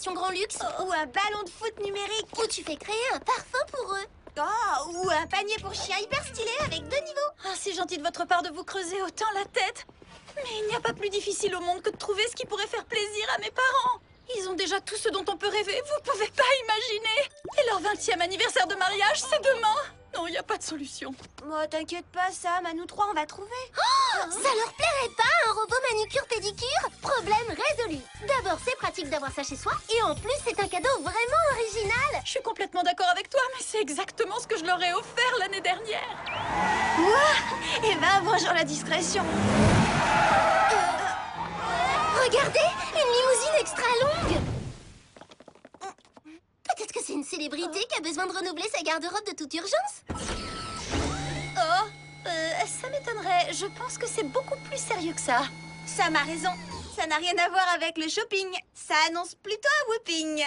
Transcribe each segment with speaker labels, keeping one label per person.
Speaker 1: version grand luxe.
Speaker 2: Ou un ballon de foot numérique.
Speaker 1: Ou tu fais créer un parfum pour eux.
Speaker 2: Oh, ou un panier pour chien hyper stylé avec 2 niveaux.
Speaker 3: Ah, c'est gentil de votre part de vous creuser autant la tête. Mais il n'y a pas plus difficile au monde que de trouver ce qui pourrait faire plaisir à mes parents. Ils ont déjà tout ce dont on peut rêver, vous pouvez pas imaginer. Et leur 20e anniversaire de mariage, c'est demain. Non, il n'y a pas de solution.
Speaker 2: Oh, t'inquiète pas, Sam, à nous trois, on va trouver.
Speaker 1: Oh, ça leur plairait pas, un robot manucure-pédicure? Problème résolu. D'abord, c'est pratique d'avoir ça chez soi, et en plus, c'est un cadeau vraiment original.
Speaker 3: Je suis complètement d'accord avec toi, mais c'est exactement ce que je leur ai offert l'année dernière.
Speaker 2: Ouah. Eh ben, bonjour la discrétion.
Speaker 1: Regardez, une limousine extra longue. Peut-être que c'est une célébrité qui a besoin de renouveler sa garde-robe de toute urgence.
Speaker 3: Oh, ça m'étonnerait. Je pense que c'est beaucoup plus sérieux que ça.
Speaker 2: Sam a raison. Ça n'a rien à voir avec le shopping. Ça annonce plutôt un whooping.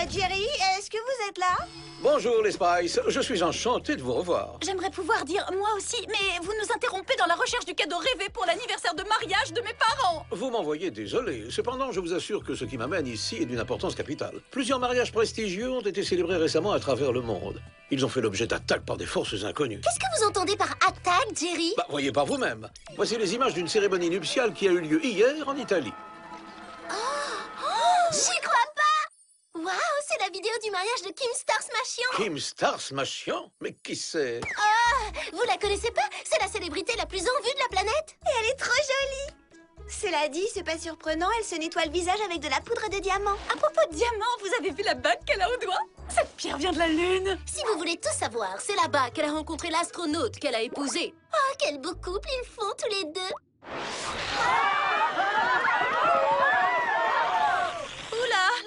Speaker 2: Jerry, est-ce que vous êtes là?
Speaker 4: Bonjour les Spice, je suis enchanté de vous revoir.
Speaker 3: J'aimerais pouvoir dire moi aussi, mais vous nous interrompez dans la recherche du cadeau rêvé pour l'anniversaire de mariage de mes parents.
Speaker 4: Vous m'envoyez désolé, cependant je vous assure que ce qui m'amène ici est d'une importance capitale. Plusieurs mariages prestigieux ont été célébrés récemment à travers le monde. Ils ont fait l'objet d'attaques par des forces inconnues.
Speaker 1: Qu'est-ce que vous entendez par attaque, Jerry?
Speaker 4: Bah, voyez par vous-même. Voici les images d'une cérémonie nuptiale qui a eu lieu hier en Italie.
Speaker 1: J'y crois pas! Waouh, c'est la vidéo du mariage de Kim Star-Smashian.
Speaker 4: Kim Star-Smashian? Mais qui c'est?
Speaker 1: Vous la connaissez pas? C'est la célébrité la plus en vue de la planète.
Speaker 2: Et elle est trop jolie. Cela dit, c'est pas surprenant, elle se nettoie le visage avec de la poudre de diamant.
Speaker 3: À propos de diamants, vous avez vu la bague qu'elle a au doigt? Cette pierre vient de la Lune.
Speaker 1: Si vous voulez tout savoir, c'est là-bas qu'elle a rencontré l'astronaute qu'elle a épousé. Oh, quel beau couple ils font tous les deux.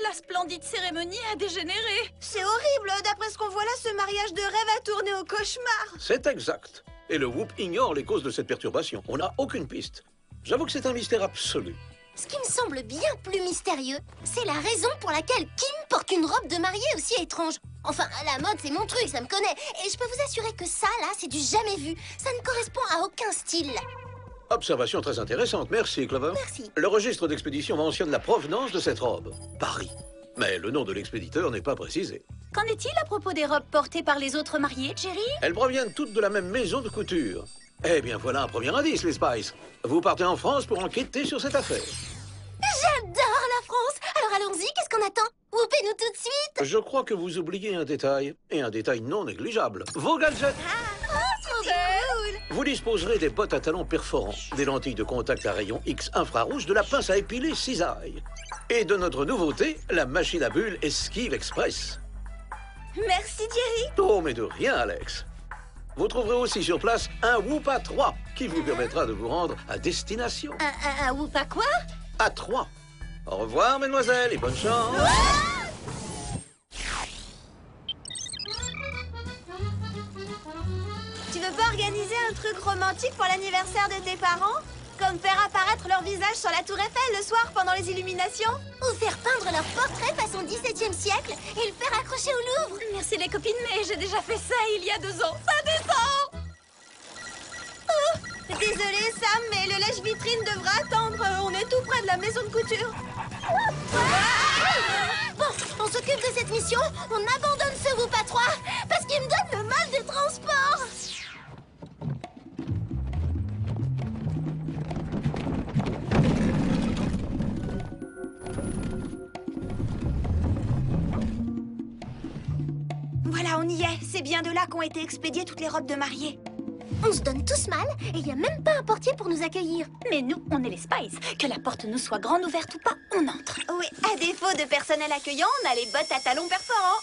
Speaker 3: La splendide cérémonie a dégénéré.
Speaker 2: C'est horrible, d'après ce qu'on voit là, ce mariage de rêve a tourné au cauchemar.
Speaker 4: C'est exact. Et le Whoop ignore les causes de cette perturbation. On n'a aucune piste. J'avoue que c'est un mystère absolu.
Speaker 1: Ce qui me semble bien plus mystérieux, c'est la raison pour laquelle Kim porte une robe de mariée aussi étrange. Enfin, la mode, c'est mon truc, ça me connaît. Et je peux vous assurer que ça, là, c'est du jamais vu. Ça ne correspond à aucun style.
Speaker 4: Observation très intéressante, merci Clover.
Speaker 1: Merci.
Speaker 4: Le registre d'expédition mentionne la provenance de cette robe. Paris. Mais le nom de l'expéditeur n'est pas précisé.
Speaker 3: Qu'en est-il à propos des robes portées par les autres mariés, Jerry?
Speaker 4: Elles proviennent toutes de la même maison de couture. Eh bien, voilà un premier indice, les Spice. Vous partez en France pour enquêter sur cette affaire.
Speaker 1: J'adore la France. Alors allons-y, qu'est-ce qu'on attend? Whoopez-nous tout de suite.
Speaker 4: Je crois que vous oubliez un détail, et un détail non négligeable. Vos gadgets. Vous disposerez des bottes à talons perforants, des lentilles de contact à rayons X infrarouge, de la pince à épiler cisaille. Et de notre nouveauté, la machine à bulles Esquive Express.
Speaker 2: Merci, Jerry.
Speaker 4: Oh, mais de rien, Alex. Vous trouverez aussi sur place un Whoop à 3 qui vous permettra de vous rendre à destination.
Speaker 1: Un whoop à quoi?
Speaker 4: À 3. Au revoir, mesdemoiselles, et bonne chance.
Speaker 2: Tu veux pas organiser un truc romantique pour l'anniversaire de tes parents? Comme faire apparaître leur visage sur la tour Eiffel le soir pendant les illuminations?
Speaker 1: Ou faire peindre leur portrait façon 17e siècle et le faire accrocher au Louvre?
Speaker 3: Merci les copines, mais j'ai déjà fait ça il y a 2 ans. Ça descend!
Speaker 2: Désolée, Sam, mais le lèche-vitrine devra attendre. On est tout près de la maison de couture.
Speaker 1: Bon, on s'occupe de cette mission, on abandonne ce Whoop à 3 parce qu'il me donne le mal des transports.
Speaker 2: Voilà, on y est. C'est bien de là qu'ont été expédiées toutes les robes de mariée.
Speaker 1: On se donne tous mal et il n'y a même pas un portier pour nous accueillir.
Speaker 3: Mais nous, on est les Spice. Que la porte nous soit grande ouverte ou pas, on entre.
Speaker 2: Oui, à défaut de personnel accueillant, on a les bottes à talons perforants.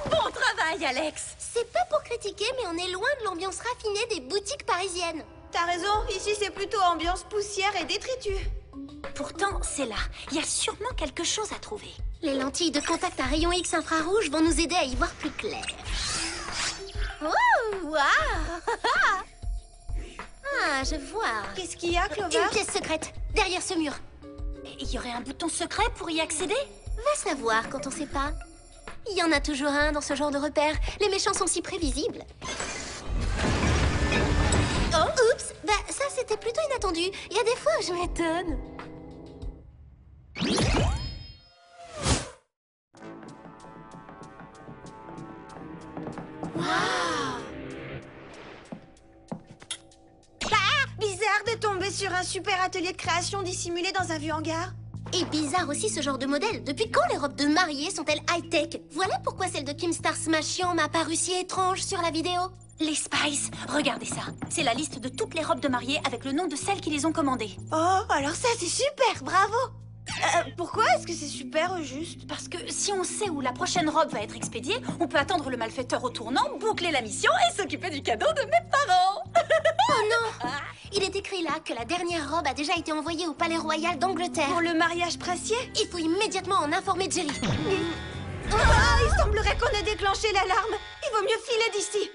Speaker 3: Bon travail, Alex.
Speaker 1: C'est pas pour critiquer, mais on est loin de l'ambiance raffinée des boutiques parisiennes.
Speaker 2: T'as raison, ici c'est plutôt ambiance poussière et détritus.
Speaker 3: Pourtant, c'est là. Il y a sûrement quelque chose à trouver.
Speaker 1: Les lentilles de contact à rayons X infrarouge vont nous aider à y voir plus clair. Oh, waouh! Ah, je vois.
Speaker 2: Qu'est-ce qu'il y a, Clover?
Speaker 1: Une pièce secrète, derrière ce mur.
Speaker 3: Il y aurait un bouton secret pour y accéder?
Speaker 1: Va savoir quand on sait pas. Il y en a toujours un dans ce genre de repère. Les méchants sont si prévisibles. Oh, oups! Bah, ça, c'était plutôt inattendu. Il y a des fois où je m'étonne.
Speaker 2: Bizarre de tomber sur un super atelier de création dissimulé dans un vieux hangar.
Speaker 1: Et bizarre aussi ce genre de modèle. Depuis quand les robes de mariée sont-elles high-tech? Voilà pourquoi celle de Kim Star Smashian m'a paru si étrange sur la vidéo.
Speaker 3: Les Spice, regardez ça. C'est la liste de toutes les robes de mariée avec le nom de celles qui les ont commandées.
Speaker 2: Oh, alors ça c'est super, bravo. Pourquoi est-ce que c'est super au juste?
Speaker 3: Parce que si on sait où la prochaine robe va être expédiée, on peut attendre le malfaiteur au tournant, boucler la mission et s'occuper du cadeau de mes parents.
Speaker 1: Oh non! Il est écrit là que la dernière robe a déjà été envoyée au Palais Royal d'Angleterre.
Speaker 2: Pour le mariage princier?
Speaker 1: Il faut immédiatement en informer Jerry.
Speaker 2: Il semblerait qu'on ait déclenché l'alarme. Il vaut mieux filer d'ici.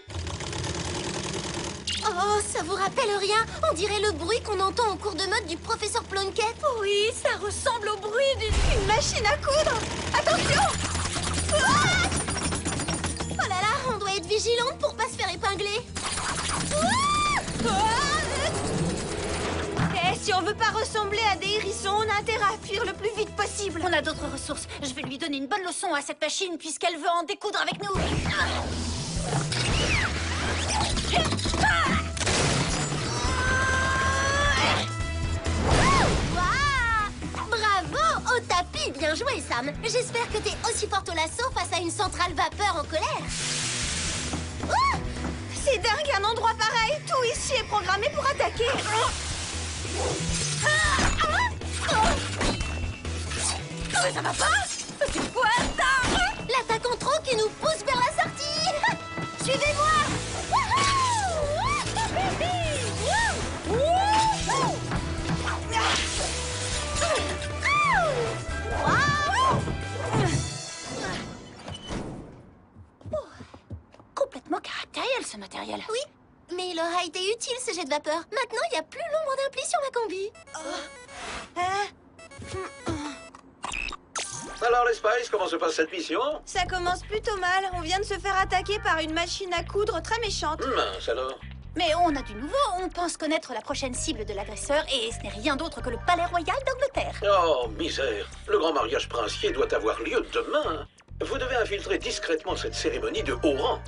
Speaker 1: Oh, ça vous rappelle rien? On dirait le bruit qu'on entend au cours de mode du professeur Plunkett.
Speaker 3: Oui, ça ressemble au bruit d'une...
Speaker 2: Une machine à coudre. Attention!
Speaker 1: Oh là là, on doit être vigilante pour pas se faire épingler.
Speaker 2: Et si on veut pas ressembler à des hérissons, on a intérêt à fuir le plus vite possible.
Speaker 3: On a d'autres ressources. Je vais lui donner une bonne leçon à cette machine puisqu'elle veut en découdre avec nous.
Speaker 1: Bravo! Au tapis! Bien joué, Sam! J'espère que t'es aussi forte au lasso face à une centrale vapeur en colère.
Speaker 2: C'est dingue, un endroit pareil. Tout ici est programmé pour attaquer.
Speaker 3: Mais ça va pas? C'est quoi ça?
Speaker 1: L'attaque en trop qui nous pousse vers la sortie! Suivez-moi!
Speaker 3: Complètement caractériel ce matériel.
Speaker 1: Oui, mais il aura été utile ce jet de vapeur. Maintenant, il n'y a plus l'ombre d'un pli sur ma combi.
Speaker 4: Alors les Spice, comment se passe cette mission?
Speaker 2: Ça commence plutôt mal. On vient de se faire attaquer par une machine à coudre très méchante.
Speaker 4: Mince alors.
Speaker 3: Mais on a du nouveau. On pense connaître la prochaine cible de l'agresseur et ce n'est rien d'autre que le Palais Royal d'Angleterre.
Speaker 4: Oh, misère. Le grand mariage princier doit avoir lieu demain. Vous devez infiltrer discrètement cette cérémonie de haut rang.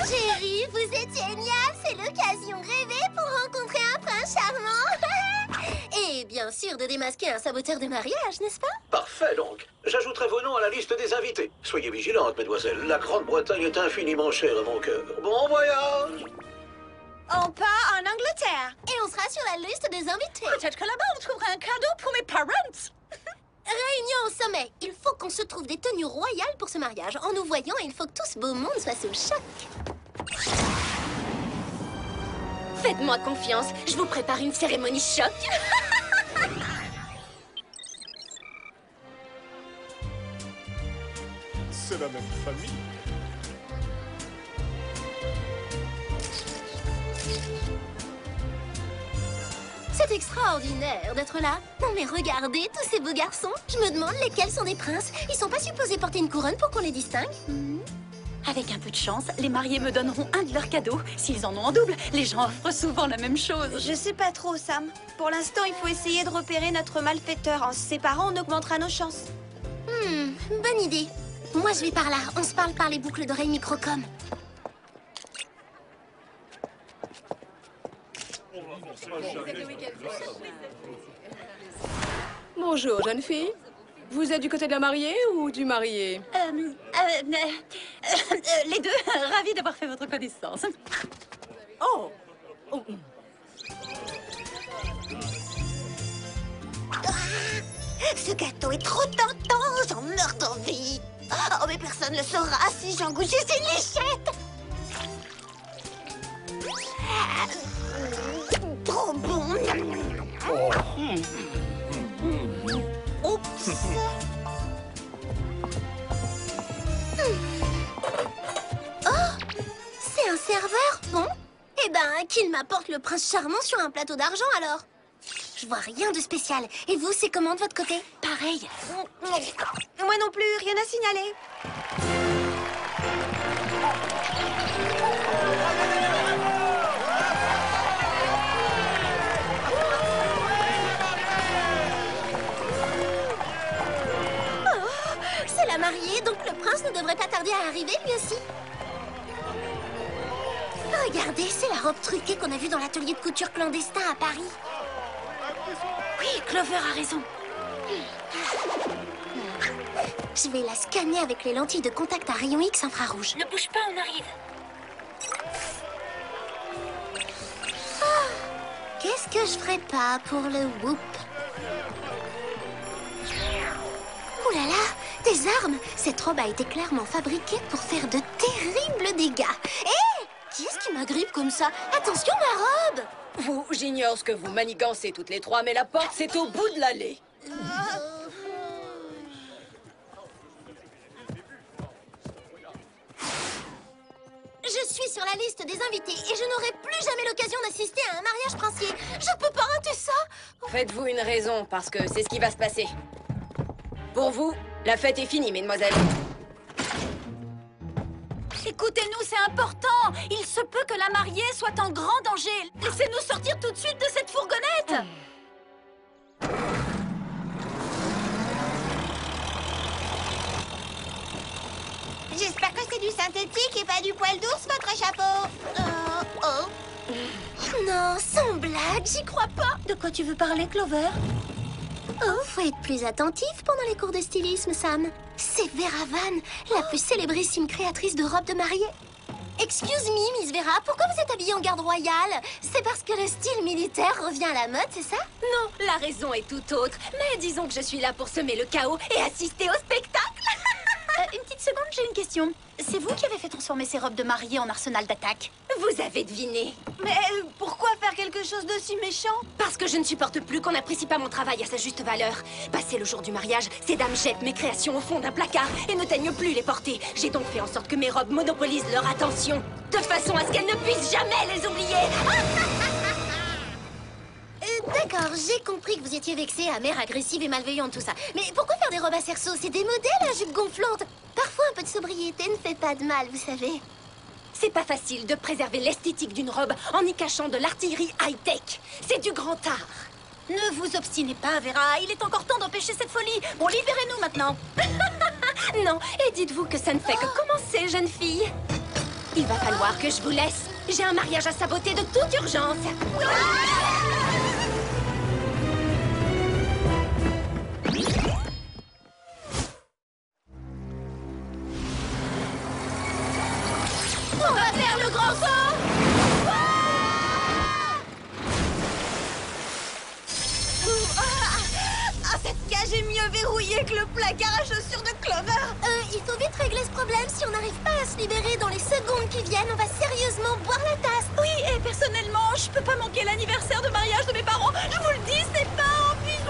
Speaker 1: Jerry, vous êtes génial. C'est l'occasion rêvée pour rencontrer un prince charmant. Et bien sûr de démasquer un saboteur de mariage, n'est-ce pas?
Speaker 4: Parfait donc. J'ajouterai vos noms à la liste des invités. Soyez vigilantes, mesdemoiselles. La Grande-Bretagne est infiniment chère à mon cœur. Bon voyage!
Speaker 2: On part en Angleterre.
Speaker 1: Et on sera sur la liste des invités.
Speaker 3: Peut-être que là-bas on trouvera un cadeau pour mes parents.
Speaker 1: Réunion au sommet. Il faut qu'on se trouve des tenues royales pour ce mariage. En nous voyant, il faut que tout ce beau monde soit sous le choc. Faites-moi confiance. Je vous prépare une cérémonie choc.
Speaker 5: C'est la même famille.
Speaker 1: C'est extraordinaire d'être là. Non mais regardez tous ces beaux garçons. Je me demande lesquels sont des princes. Ils sont pas supposés porter une couronne pour qu'on les distingue?
Speaker 3: Avec un peu de chance, les mariés me donneront un de leurs cadeaux. S'ils en ont en double, les gens offrent souvent la même chose.
Speaker 2: Je sais pas trop, Sam. Pour l'instant, il faut essayer de repérer notre malfaiteur. En se séparant, on augmentera nos chances.
Speaker 1: Bonne idée. Moi je vais par là. On se parle par les boucles d'oreilles microcom.
Speaker 6: Bonjour, jeune fille. Vous êtes du côté de la mariée ou du marié?
Speaker 3: Les deux, ravis d'avoir fait votre connaissance.
Speaker 6: Oh,
Speaker 2: Ce gâteau est trop tentant, j'en meurs d'envie. Oh, mais personne ne le saura si j'en goûte juste une lichette. Trop bon. Oups.
Speaker 1: C'est un serveur? Bon. Eh ben, qu'il m'apporte le prince charmant sur un plateau d'argent alors. Je vois rien de spécial. Et vous, c'est comment de votre côté?
Speaker 3: Pareil.
Speaker 2: Moi non plus, rien à signaler.
Speaker 1: C'est la mariée, donc le prince ne devrait pas tarder à arriver lui aussi. Regardez, c'est la robe truquée qu'on a vue dans l'atelier de couture clandestin à Paris.
Speaker 3: Oui, Clover a raison.
Speaker 1: Je vais la scanner avec les lentilles de contact à rayon X infrarouge.
Speaker 3: Ne bouge pas, on arrive.
Speaker 1: Qu'est-ce que je ferais pas pour le whoop? Ouh là là, des armes! Cette robe a été clairement fabriquée pour faire de terribles dégâts. Hé! Qui est-ce qui m'agrippe comme ça? Attention, ma robe!
Speaker 6: Vous, j'ignore ce que vous manigancez toutes les trois, mais la porte, c'est au bout de l'allée.
Speaker 1: Je suis sur la liste des invités et je n'aurai plus jamais l'occasion d'assister à un mariage princier. Je peux pas rater ça!
Speaker 6: Faites-vous une raison, parce que c'est ce qui va se passer. Pour vous, la fête est finie, mesdemoiselles.
Speaker 3: Écoutez-nous, c'est important. Il se peut que la mariée soit en grand danger. Laissez-nous sortir tout de suite de cette fourgonnette.
Speaker 2: J'espère que c'est du synthétique et pas du poil d'ours, votre chapeau.
Speaker 1: Non, sans blague, j'y crois pas.
Speaker 3: De quoi tu veux parler, Clover?
Speaker 1: Oh, faut être plus attentif pendant les cours de stylisme, Sam. C'est Vera Van, la plus célébrissime créatrice de robes de mariée. Excuse me, Miss Vera, pourquoi vous êtes habillée en garde royale? C'est parce que le style militaire revient à la mode, c'est ça?
Speaker 6: Non, la raison est tout autre. Mais disons que je suis là pour semer le chaos et assister au spectacle.
Speaker 3: Une petite seconde, j'ai une question. C'est vous qui avez fait transformer ces robes de mariée en arsenal d'attaque?
Speaker 6: Vous avez deviné.
Speaker 2: Mais pourquoi faire quelque chose d'aussi méchant?
Speaker 6: Parce que je ne supporte plus qu'on n'apprécie pas mon travail à sa juste valeur. Passé le jour du mariage, ces dames jettent mes créations au fond d'un placard et ne daignent plus les porter. J'ai donc fait en sorte que mes robes monopolisent leur attention, de façon à ce qu'elles ne puissent jamais les oublier.
Speaker 1: D'accord, j'ai compris que vous étiez vexée, amère, agressive et malveillante, tout ça. Mais pourquoi faire des robes à cerceau? C'est démodé, la jupe gonflante. Parfois, un peu de sobriété ne fait pas de mal, vous savez.
Speaker 6: C'est pas facile de préserver l'esthétique d'une robe en y cachant de l'artillerie high-tech. C'est du grand art.
Speaker 3: Ne vous obstinez pas, Vera. Il est encore temps d'empêcher cette folie. Bon, libérez-nous maintenant.
Speaker 6: Non, et dites-vous que ça ne fait que commencer, jeune fille. Il va falloir que je vous laisse. J'ai un mariage à saboter de toute urgence.
Speaker 3: On va faire le grand saut.
Speaker 2: Cette cage est mieux verrouillée que le placard à chaussures de Clover.
Speaker 1: Il faut vite régler ce problème. Si on n'arrive pas à se libérer dans les secondes qui viennent, on va sérieusement boire la tasse.
Speaker 3: Oui, et personnellement, je peux pas manquer l'anniversaire de mariage de mes parents. Je vous le dis, c'est pas envie.